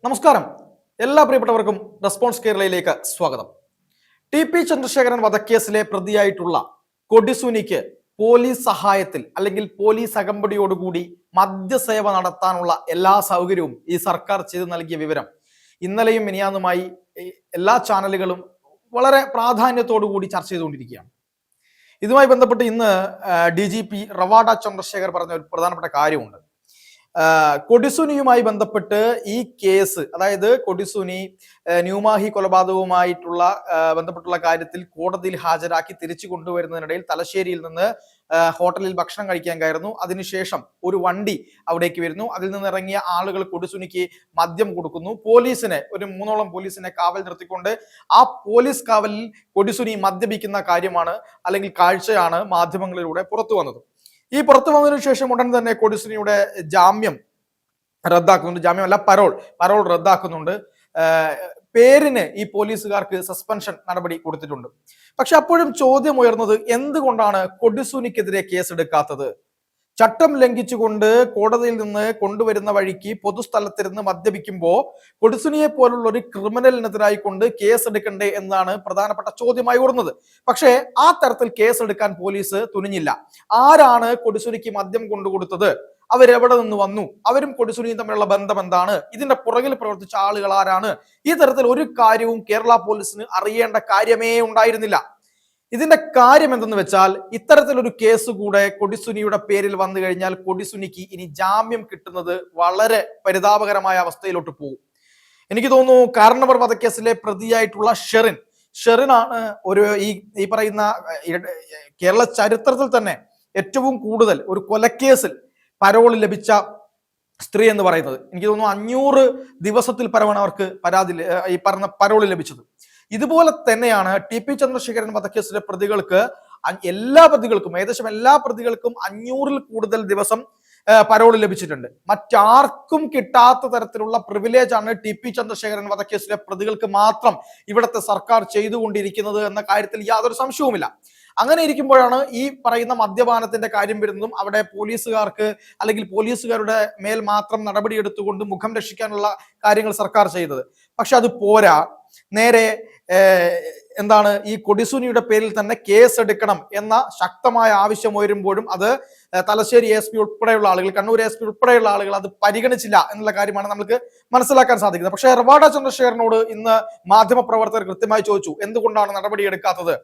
നമസ്കാരം. എല്ലാ പ്രിയപ്പെട്ടവർക്കും റെസ്പോൺസ് കേരളയിലേക്ക് സ്വാഗതം. ടി.പി. ചന്ദ്രശേഖരൻ വധക്കേസിലെ പ്രതിയായിട്ടുള്ള കൊടിസുനിക്ക് പോലീസ് സഹായത്തിൽ അല്ലെങ്കിൽ പോലീസ് അകമ്പടിയോടുകൂടി മദ്യസേവ നടത്താനുള്ള എല്ലാ സൗകര്യവും ഈ സർക്കാർ ചെയ്തു നൽകിയ വിവരം ഇന്നലെയും മിനിയാന്നുമായി എല്ലാ ചാനലുകളും വളരെ പ്രാധാന്യത്തോടു കൂടി ചർച്ച ചെയ്തുകൊണ്ടിരിക്കുകയാണ്. ഇതുമായി ബന്ധപ്പെട്ട് ഇന്ന് DGP റവാഡ ചന്ദ്രശേഖർ പറഞ്ഞ ഒരു പ്രധാനപ്പെട്ട കാര്യമുണ്ട്. കൊടിസുനിയുമായി ബന്ധപ്പെട്ട് ഈ കേസ്, അതായത് കൊടിസുനി ന്യൂമാഹി കൊലപാതകവുമായിട്ടുള്ള ബന്ധപ്പെട്ടുള്ള കാര്യത്തിൽ കോടതിയിൽ ഹാജരാക്കി തിരിച്ചു കൊണ്ടുവരുന്നതിനിടയിൽ തലശ്ശേരിയിൽ നിന്ന് ഹോട്ടലിൽ ഭക്ഷണം കഴിക്കാൻ കയറുന്നു. അതിനുശേഷം ഒരു വണ്ടി അവിടേക്ക് വരുന്നു. അതിൽ നിന്ന് ഇറങ്ങിയ ആളുകൾ കൊടിസുനിക്ക് മദ്യം കൊടുക്കുന്നു. ഒരു 3ഓളം പോലീസിനെ കാവൽ നിർത്തിക്കൊണ്ട് ആ പോലീസ് കാവലിൽ കൊടിസുനി മദ്യപിക്കുന്ന കാര്യമാണ് അല്ലെങ്കിൽ കാഴ്ചയാണ് മാധ്യമങ്ങളിലൂടെ പുറത്തു വന്നത്. ഈ പുറത്തു വന്നതിനു ശേഷം ഉടൻ തന്നെ കൊടിസുനിയുടെ ജാമ്യം റദ്ദാക്കുന്നുണ്ട്. ജാമ്യമല്ല, പരോൾ റദ്ദാക്കുന്നുണ്ട്. പേരിന് ഈ പോലീസുകാർക്ക് സസ്പെൻഷൻ നടപടി കൊടുത്തിട്ടുണ്ട്. പക്ഷെ അപ്പോഴും ചോദ്യം ഉയർന്നത്, എന്തുകൊണ്ടാണ് കൊടിസുനിക്കെതിരെ കേസെടുക്കാത്തത്? ചട്ടം ലംഘിച്ചുകൊണ്ട് കോടതിയിൽ നിന്ന് കൊണ്ടുവരുന്ന വഴിക്ക് പൊതുസ്ഥലത്തിരുന്ന് മദ്യപിക്കുമ്പോൾ കൊടിസുനിയെ പോലുള്ള ഒരു ക്രിമിനലിനെതിരായി കൊണ്ട് കേസെടുക്കണ്ടേ എന്നാണ് പ്രധാനപ്പെട്ട ചോദ്യമായി ഉയർന്നത്. പക്ഷേ ആ തരത്തിൽ കേസെടുക്കാൻ പോലീസ് തുനിഞ്ഞില്ല. ആരാണ് കൊടിസുനിക്ക് മദ്യം കൊണ്ടുകൊടുത്തത്? അവരെവിടെ നിന്ന് വന്നു? അവരും കൊടിസുനിയും തമ്മിലുള്ള ബന്ധം എന്താണ്? ഇതിന്റെ പുറകിൽ പ്രവർത്തിച്ച ആളുകൾ ആരാണ്? ഈ തരത്തിൽ ഒരു കാര്യവും കേരള പോലീസിന് അറിയേണ്ട കാര്യമേ ഉണ്ടായിരുന്നില്ല. ഇതിന്റെ കാര്യം എന്തെന്ന് വെച്ചാൽ, ഇത്തരത്തിലൊരു കേസ് കൂടെ കൊടിസുനിയുടെ പേരിൽ വന്നു കഴിഞ്ഞാൽ കൊടിസുനിക്ക് ഇനി ജാമ്യം കിട്ടുന്നത് വളരെ പരിതാപകരമായ അവസ്ഥയിലോട്ട് പോകും. എനിക്ക് തോന്നുന്നു കാരണവർ വധക്കേസിലെ പ്രതിയായിട്ടുള്ള ഷെറിനാണ് ഈ പറയുന്ന കേരള ചരിത്രത്തിൽ തന്നെ ഏറ്റവും കൂടുതൽ ഒരു കൊലക്കേസിൽ പരോൾ ലഭിച്ച സ്ത്രീ എന്ന് പറയുന്നത്. എനിക്ക് തോന്നുന്നു 500 ദിവസത്തിൽ പരമാണ് അവർക്ക് ഈ പറഞ്ഞ പരോൾ ലഭിച്ചത്. ഇതുപോലെ തന്നെയാണ് ടി.പി. ചന്ദ്രശേഖരൻ വധക്കേസിലെ ഏകദേശം എല്ലാ പ്രതികൾക്കും 500-ൽ കൂടുതൽ ദിവസം പരോൾ ലഭിച്ചിട്ടുണ്ട്. മറ്റാർക്കും കിട്ടാത്ത തരത്തിലുള്ള പ്രിവിലേജ് ആണ് ടി.പി. ചന്ദ്രശേഖരൻ വധക്കേസിലെ പ്രതികൾക്ക് മാത്രം ഇവിടുത്തെ സർക്കാർ ചെയ്തുകൊണ്ടിരിക്കുന്നത് എന്ന കാര്യത്തിൽ യാതൊരു സംശയവുമില്ല. അങ്ങനെ ഇരിക്കുമ്പോഴാണ് ഈ പറയുന്ന മദ്യപാനത്തിന്റെ കാര്യം വരുന്നതും അവിടെ പോലീസുകാർക്ക് അല്ലെങ്കിൽ പോലീസുകാരുടെ മേൽ മാത്രം നടപടി എടുത്തുകൊണ്ട് മുഖം രക്ഷിക്കാനുള്ള കാര്യങ്ങൾ സർക്കാർ ചെയ്തത്. പക്ഷെ അത് പോരാ. നേരെ ഈ കൊടിസുനിയുടെ പേരിൽ തന്നെ കേസ് എടുക്കണം എന്ന ശക്തമായ ആവശ്യം ഉയരുമ്പോഴും അത് തലശ്ശേരി SP ഉൾപ്പെടെയുള്ള ആളുകൾ, കണ്ണൂർ SP ഉൾപ്പെടെയുള്ള ആളുകൾ അത് പരിഗണിച്ചില്ല എന്നുള്ള കാര്യമാണ് നമുക്ക് മനസ്സിലാക്കാൻ സാധിക്കുന്നത്. പക്ഷേ റവാഡ ചന്ദ്രശേഖരനോട് ഇന്ന് മാധ്യമപ്രവർത്തകർ കൃത്യമായി ചോദിച്ചു, എന്തുകൊണ്ടാണ് നടപടി എടുക്കാത്തത്?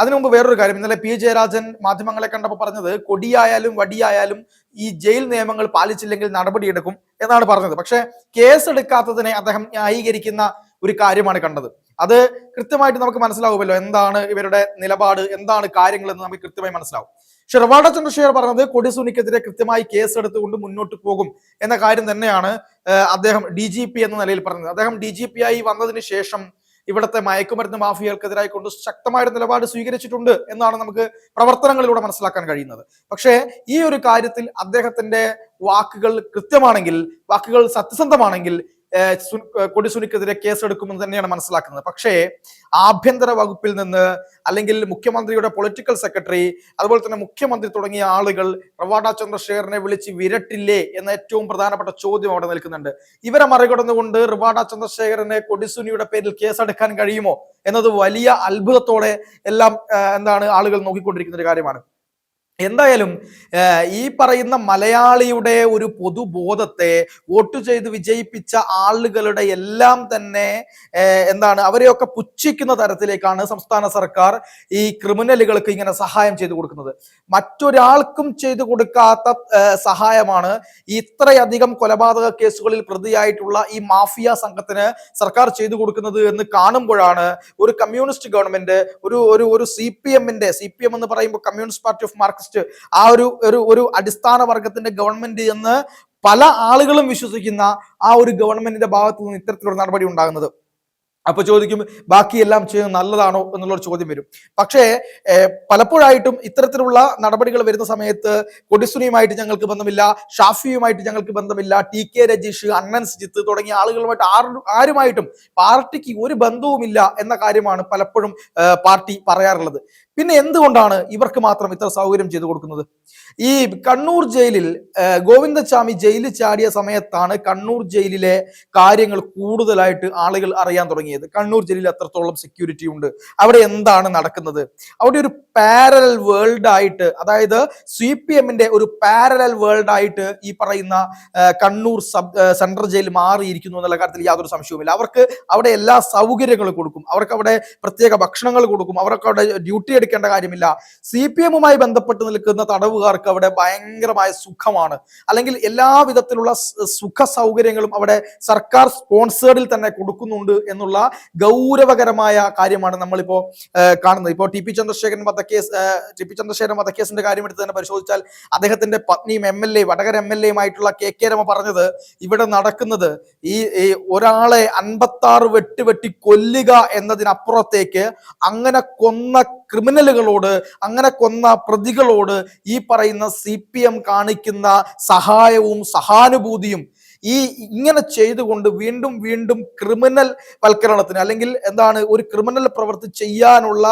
അതിനു മുമ്പ് വേറൊരു കാര്യം, ഇന്നലെ P. ജയരാജൻ മാധ്യമങ്ങളെ കണ്ടപ്പോൾ പറഞ്ഞത്, കൊടിയായാലും വടിയായാലും ഈ ജയിൽ നിയമങ്ങൾ പാലിച്ചില്ലെങ്കിൽ നടപടിയെടുക്കും എന്നാണ് പറഞ്ഞത്. പക്ഷെ കേസെടുക്കാത്തതിനെ അദ്ദേഹം ന്യായീകരിക്കുന്ന ഒരു കാര്യമാണ് കണ്ടത്. അത് കൃത്യമായിട്ട് നമുക്ക് മനസ്സിലാവുമല്ലോ എന്താണ് ഇവരുടെ നിലപാട്, എന്താണ് കാര്യങ്ങൾ എന്ന് നമുക്ക് കൃത്യമായി മനസ്സിലാവും. പക്ഷെ റവാഡ ചന്ദ്രശേഖർ പറഞ്ഞത് കൊടിസുനിക്കെതിരെ കൃത്യമായി കേസെടുത്തുകൊണ്ട് മുന്നോട്ട് പോകും എന്ന കാര്യം തന്നെയാണ് അദ്ദേഹം DGP എന്ന നിലയിൽ പറഞ്ഞത്. അദ്ദേഹം DGP ആയി വന്നതിന് ശേഷം ഇവിടുത്തെ മയക്കുമരുന്ന് മാഫിയകൾക്കെതിരായി കൊണ്ട് ശക്തമായ നിലപാട് സ്വീകരിച്ചിട്ടുണ്ട് എന്നാണ് നമുക്ക് പ്രവർത്തനങ്ങളിലൂടെ മനസ്സിലാക്കാൻ കഴിയുന്നത്. പക്ഷേ ഈ ഒരു കാര്യത്തിൽ അദ്ദേഹത്തിന്റെ വാക്കുകൾ കൃത്യമാണെങ്കിൽ, വാക്കുകൾ സത്യസന്ധമാണെങ്കിൽ കൊടിസുനിക്കെതിരെ കേസെടുക്കുമെന്ന് തന്നെയാണ് മനസ്സിലാക്കുന്നത്. പക്ഷേ ആഭ്യന്തര വകുപ്പിൽ നിന്ന് അല്ലെങ്കിൽ മുഖ്യമന്ത്രിയുടെ പൊളിറ്റിക്കൽ സെക്രട്ടറി, അതുപോലെ തന്നെ മുഖ്യമന്ത്രി തുടങ്ങിയ ആളുകൾ റവാഡ ചന്ദ്രശേഖരനെ വിളിച്ച് വിരട്ടില്ലേ എന്ന ഏറ്റവും പ്രധാനപ്പെട്ട ചോദ്യം അവിടെ നിൽക്കുന്നുണ്ട്. ഇവരെ മറികടന്നുകൊണ്ട് റവാഡ ചന്ദ്രശേഖരനെ കൊടിസുനിയുടെ പേരിൽ കേസെടുക്കാൻ കഴിയുമോ എന്നത് വലിയ അത്ഭുതത്തോടെ എല്ലാം ആളുകൾ നോക്കിക്കൊണ്ടിരിക്കുന്ന ഒരു കാര്യമാണ്. എന്തായാലും ഈ പറയുന്ന മലയാളിയുടെ ഒരു പൊതുബോധത്തെ വോട്ട് ചെയ്ത് വിജയിപ്പിച്ച ആളുകളുടെ എല്ലാം തന്നെ അവരെയൊക്കെ പുച്ഛിക്കുന്ന തരത്തിലേക്കാണ് സംസ്ഥാന സർക്കാർ ഈ ക്രിമിനലുകൾക്ക് ഇങ്ങനെ സഹായം ചെയ്തു കൊടുക്കുന്നത്. മറ്റൊരാൾക്കും ചെയ്തു കൊടുക്കാത്ത സഹായമാണ് ഇത്രയധികം കൊലപാതക കേസുകളിൽ പ്രതിയായിട്ടുള്ള ഈ മാഫിയ സംഘത്തിന് സർക്കാർ ചെയ്തു കൊടുക്കുന്നത് എന്ന് കാണുമ്പോഴാണ് ഒരു കമ്മ്യൂണിസ്റ്റ് ഗവൺമെന്റ്, ഒരു CPM എന്ന് പറയുമ്പോൾ കമ്മ്യൂണിസ്റ്റ് പാർട്ടി ഓഫ് മാർക്സിസ്റ്റ്, ആ ഒരു അടിസ്ഥാന വർഗത്തിന്റെ ഗവൺമെന്റ് എന്ന് പല ആളുകളും വിശ്വസിക്കുന്ന ആ ഒരു ഗവൺമെന്റിന്റെ ഭാഗത്തു നിന്ന് ഇത്തരത്തിലുള്ള നടപടി ഉണ്ടാകുന്നത്. അപ്പൊ ചോദിക്കും, ബാക്കിയെല്ലാം ചെയ്യുന്നത് നല്ലതാണോ എന്നുള്ളൊരു ചോദ്യം വരും. പക്ഷേ പലപ്പോഴായിട്ടും ഇത്തരത്തിലുള്ള നടപടികൾ വരുന്ന സമയത്ത് കൊടിസുനിയുമായിട്ട് ഞങ്ങൾക്ക് ബന്ധമില്ല, ഷാഫിയുമായിട്ട് ഞങ്ങൾക്ക് ബന്ധമില്ല, TK രജീഷ്, അണ്ണൻ സുജിത്ത് തുടങ്ങിയ ആളുകളുമായിട്ട് ആരുമായിട്ടും പാർട്ടിക്ക് ഒരു ബന്ധവുമില്ല എന്ന കാര്യമാണ് പലപ്പോഴും പാർട്ടി പറയാറുള്ളത്. പിന്നെ എന്തുകൊണ്ടാണ് ഇവർക്ക് മാത്രം ഇത്ര സൗകര്യം ചെയ്തു കൊടുക്കുന്നത്? ഈ കണ്ണൂർ ജയിലിൽ ഗോവിന്ദച്ചാമി ജയിലിൽ ചാടിയ സമയത്താണ് കണ്ണൂർ ജയിലിലെ കാര്യങ്ങൾ കൂടുതലായിട്ട് ആളുകൾ അറിയാൻ തുടങ്ങിയത്. കണ്ണൂർ ജയിലിൽ എത്രത്തോളം സെക്യൂരിറ്റി ഉണ്ട്, അവിടെ എന്താണ് നടക്കുന്നത്, അവിടെ ഒരു പാരലൽ വേൾഡ് ആയിട്ട്, അതായത് CPM-ന്റെ ഒരു പാരലൽ വേൾഡ് ആയിട്ട് ഈ പറയുന്ന കണ്ണൂർ സെൻട്രൽ ജയിൽ മാറിയിരിക്കുന്നു എന്നുള്ള കാര്യത്തിൽ യാതൊരു സംശയവുമില്ല. അവർക്ക് അവിടെ എല്ലാ സൗകര്യങ്ങളും കൊടുക്കും, അവർക്ക് അവിടെ പ്രത്യേക ഭക്ഷണങ്ങൾ കൊടുക്കും, അവർക്ക് അവിടെ ഡ്യൂട്ടി എടുക്കേണ്ട കാര്യമില്ല. CPM-മായി ബന്ധപ്പെട്ട് നിൽക്കുന്ന തടവുകാർക്ക് അവിടെ ഭയങ്കരമായ സുഖമാണ്, അല്ലെങ്കിൽ എല്ലാ വിധത്തിലുള്ള സുഖ സൗകര്യങ്ങളും അവിടെ സർക്കാർ സ്പോൺസേർഡിൽ തന്നെ കൊടുക്കുന്നുണ്ട് എന്നുള്ള ഗൗരവകരമായ കാര്യമാണ് നമ്മളിപ്പോ കാണുന്നത്. ഇപ്പോൾ ടി പി ചന്ദ്രശേഖരൻ വധക്കേസിന്റെ കാര്യം എടുത്ത് തന്നെ പരിശോധിച്ചാൽ അദ്ദേഹത്തിന്റെ പത്നിയും MLA വടകര MLA-യുമായിട്ടുള്ള KK രമ പറഞ്ഞത് ഇവിടെ നടക്കുന്നത് ഈ ഒരാളെ 56 വെട്ടി കൊല്ലുക എന്നതിനപ്പുറത്തേക്ക് അങ്ങനെ കൊന്ന ക്രിമിനലുകളോട്, അങ്ങനെ കൊന്ന പ്രതികളോട് ഈ പറയുന്ന CPM കാണിക്കുന്ന സഹായവും സഹാനുഭൂതിയും ഇങ്ങനെ ചെയ്തുകൊണ്ട് വീണ്ടും വീണ്ടും ക്രിമിനൽ വൽക്കരണത്തിന്, അല്ലെങ്കിൽ എന്താണ്, ഒരു ക്രിമിനൽ പ്രവൃത്തി ചെയ്യാനുള്ള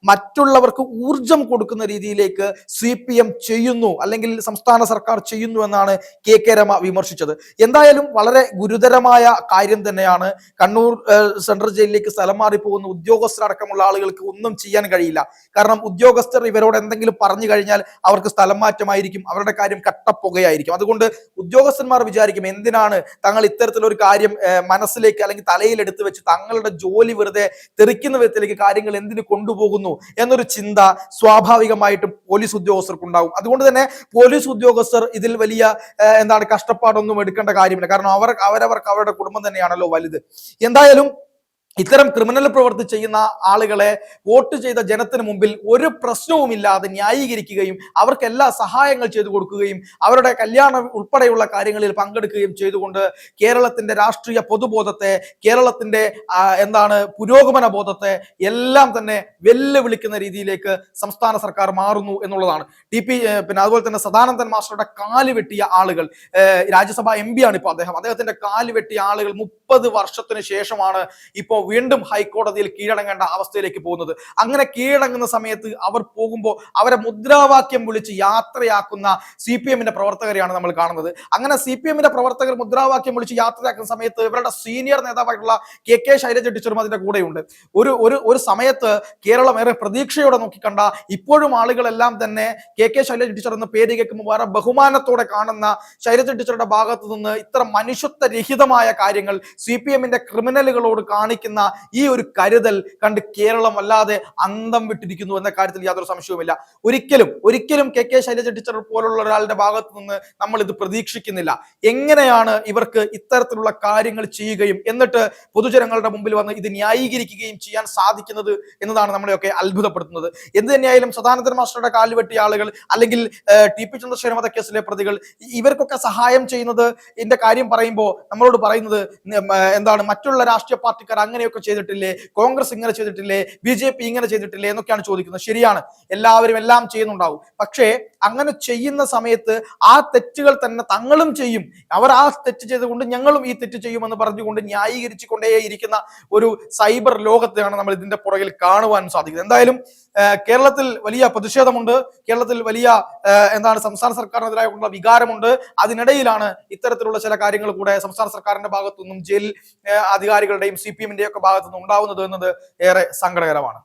മറ്റുള്ളവർക്ക് ഊർജം കൊടുക്കുന്ന രീതിയിലേക്ക് CPM ചെയ്യുന്നു, അല്ലെങ്കിൽ സംസ്ഥാന സർക്കാർ ചെയ്യുന്നു എന്നാണ് KK രമ വിമർശിച്ചത്. എന്തായാലും വളരെ ഗുരുതരമായ കാര്യം തന്നെയാണ്. കണ്ണൂർ സെൻട്രൽ ജയിലിലേക്ക് സ്ഥലം മാറി പോകുന്ന ഉദ്യോഗസ്ഥരടക്കമുള്ള ആളുകൾക്ക് ഒന്നും ചെയ്യാൻ കഴിയില്ല. കാരണം ഉദ്യോഗസ്ഥർ ഇവരോട് എന്തെങ്കിലും പറഞ്ഞു കഴിഞ്ഞാൽ അവർക്ക് സ്ഥലം മാറ്റമായിരിക്കും, അവരുടെ കാര്യം കട്ടപ്പുകയായിരിക്കും. അതുകൊണ്ട് ഉദ്യോഗസ്ഥന്മാർ വിചാരിക്കും, എന്തിനാണ് തങ്ങൾ ഇത്തരത്തിലൊരു കാര്യം മനസ്സിലേക്ക് അല്ലെങ്കിൽ തലയിൽ എടുത്തു വെച്ച് തങ്ങളുടെ ജോലി വെറുതെ തെറിക്കുന്ന വിധത്തിലേക്ക് കാര്യങ്ങൾ എന്തിനു കൊണ്ടുപോകുന്നു എന്നൊരു ചിന്ത സ്വാഭാവികമായിട്ടും പോലീസ് ഉദ്യോഗസ്ഥർക്ക് ഉണ്ടാവും. അതുകൊണ്ട് തന്നെ പോലീസ് ഉദ്യോഗസ്ഥർ ഇതിൽ വലിയ കഷ്ടപ്പാടൊന്നും എടുക്കേണ്ട കാര്യമില്ല. കാരണം അവരവർക്ക് അവരുടെ കുടുംബം തന്നെയാണല്ലോ വലുത്. എന്തായാലും ഇത്തരം ക്രിമിനൽ പ്രവൃത്തി ചെയ്യുന്ന ആളുകളെ വോട്ട് ചെയ്ത ജനത്തിന് മുമ്പിൽ ഒരു പ്രശ്നവുമില്ലാതെ ന്യായീകരിക്കുകയും അവർക്ക് എല്ലാ സഹായങ്ങൾ ചെയ്തു കൊടുക്കുകയും അവരുടെ കല്യാണം ഉൾപ്പെടെയുള്ള കാര്യങ്ങളിൽ പങ്കെടുക്കുകയും ചെയ്തുകൊണ്ട് കേരളത്തിന്റെ രാഷ്ട്രീയ പൊതുബോധത്തെ, കേരളത്തിന്റെ പുരോഗമന ബോധത്തെ എല്ലാം തന്നെ വെല്ലുവിളിക്കുന്ന രീതിയിലേക്ക് സംസ്ഥാന സർക്കാർ മാറുന്നു എന്നുള്ളതാണ്. അതുപോലെ തന്നെ സദാനന്ദൻ മാസ്റ്ററുടെ കാല് വെട്ടിയ ആളുകൾ, രാജ്യസഭ MP ആണ് ഇപ്പോൾ അദ്ദേഹത്തിന്റെ കാല് വെട്ടിയ ആളുകൾ 30 വർഷത്തിന് ശേഷമാണ് ഇപ്പോൾ വീണ്ടും ഹൈക്കോടതിയിൽ കീഴടങ്ങേണ്ട അവസ്ഥയിലേക്ക് പോകുന്നത്. അങ്ങനെ കീഴടങ്ങുന്ന സമയത്ത് അവർ പോകുമ്പോൾ അവരെ മുദ്രാവാക്യം വിളിച്ച് യാത്രയാക്കുന്ന CPM-ന്റെ പ്രവർത്തകരെയാണ് നമ്മൾ കാണുന്നത്. അങ്ങനെ CPM-ന്റെ പ്രവർത്തകർ മുദ്രാവാക്യം വിളിച്ച് യാത്രയാക്കുന്ന സമയത്ത് ഇവരുടെ സീനിയർ നേതാവായിട്ടുള്ള KK ശൈലജ ടീച്ചറും അതിന്റെ കൂടെയുണ്ട്. ഒരു സമയത്ത് കേരളം ഏറെ പ്രതീക്ഷയോടെ നോക്കിക്കണ്ട, ഇപ്പോഴും ആളുകളെല്ലാം തന്നെ KK ശൈലജ ടീച്ചർ എന്ന പേര് കേൾക്കുമ്പോൾ വേറെ ബഹുമാനത്തോടെ കാണുന്ന ശൈലജ ടീച്ചറുടെ ഭാഗത്തു നിന്ന് ഇത്ര മനുഷ്യത്വരഹിതമായ കാര്യങ്ങൾ CPM-ന്റെ ക്രിമിനലുകളോട് കാണിക്കുന്ന ഈ ഒരു കരുതൽ കണ്ട് കേരളം വല്ലാതെ അന്തം വിട്ടിരിക്കുന്നു എന്ന കാര്യത്തിൽ യാതൊരു സംശയവുമില്ല. ഒരിക്കലും KK ശൈലജ ടീച്ചർ പോലുള്ള ഒരാളുടെ ഭാഗത്ത് നിന്ന് നമ്മൾ ഇത് പ്രതീക്ഷിക്കുന്നില്ല. എങ്ങനെയാണ് ഇവർക്ക് ഇത്തരത്തിലുള്ള കാര്യങ്ങൾ ചെയ്യുകയും എന്നിട്ട് പൊതുജനങ്ങളുടെ മുമ്പിൽ വന്ന് ഇത് ന്യായീകരിക്കുകയും ചെയ്യാൻ സാധിക്കുന്നത് എന്നതാണ് നമ്മളെയൊക്കെ അത്ഭുതപ്പെടുത്തുന്നത്. എന്ത് തന്നെയായാലും സദാനന്ദൻ മാസ്റ്ററുടെ കാല് വെട്ടിയ ആളുകൾ, അല്ലെങ്കിൽ TP ചന്ദ്രശേഖരൻ വധക്കേസിലെ പ്രതികൾ, ഇവർക്കൊക്കെ സഹായം ചെയ്യുന്നത് ഇതിന്റെ കാര്യം പറയുമ്പോൾ നമ്മളോട് പറയുന്നത് മറ്റുള്ള രാഷ്ട്രീയ പാർട്ടിക്കാർ അങ്ങനെയൊക്കെ ചെയ്തിട്ടില്ലേ, കോൺഗ്രസ് ഇങ്ങനെ ചെയ്തിട്ടില്ലേ, BJP ഇങ്ങനെ ചെയ്തിട്ടില്ലേ എന്നൊക്കെയാണ് ചോദിക്കുന്നത്. ശരിയാണ്, എല്ലാവരും എല്ലാം ചെയ്യുന്നുണ്ടാവും. പക്ഷേ അങ്ങനെ ചെയ്യുന്ന സമയത്ത് ആ തെറ്റുകൾ തന്നെ തങ്ങളും ചെയ്യും, അവർ ആ തെറ്റ് ചെയ്തുകൊണ്ട് ഞങ്ങളും ഈ തെറ്റ് ചെയ്യുമെന്ന് പറഞ്ഞുകൊണ്ട് ന്യായീകരിച്ചു കൊണ്ടേയിരിക്കുന്ന ഒരു സൈബർ ലോകത്തെയാണ് നമ്മൾ ഇതിന്റെ പുറകിൽ കാണുവാൻ സാധിക്കുന്നത്. എന്തായാലും കേരളത്തിൽ വലിയ പ്രതിഷേധമുണ്ട്, കേരളത്തിൽ വലിയ സംസ്ഥാന സർക്കാരിനെതിരായുള്ള വികാരമുണ്ട്. അതിനിടയിലാണ് ഇത്തരത്തിലുള്ള ചില കാര്യങ്ങൾ കൂടെ സംസ്ഥാന സർക്കാരിന്റെ ഭാഗത്തുനിന്നും ജയിൽ അധികാരികളുടെയും CPM-ന്റെയും ഒക്കെ ഭാഗത്തുനിന്നും ഉണ്ടാവുന്നത് എന്നത് ഏറെ സങ്കടകരമാണ്.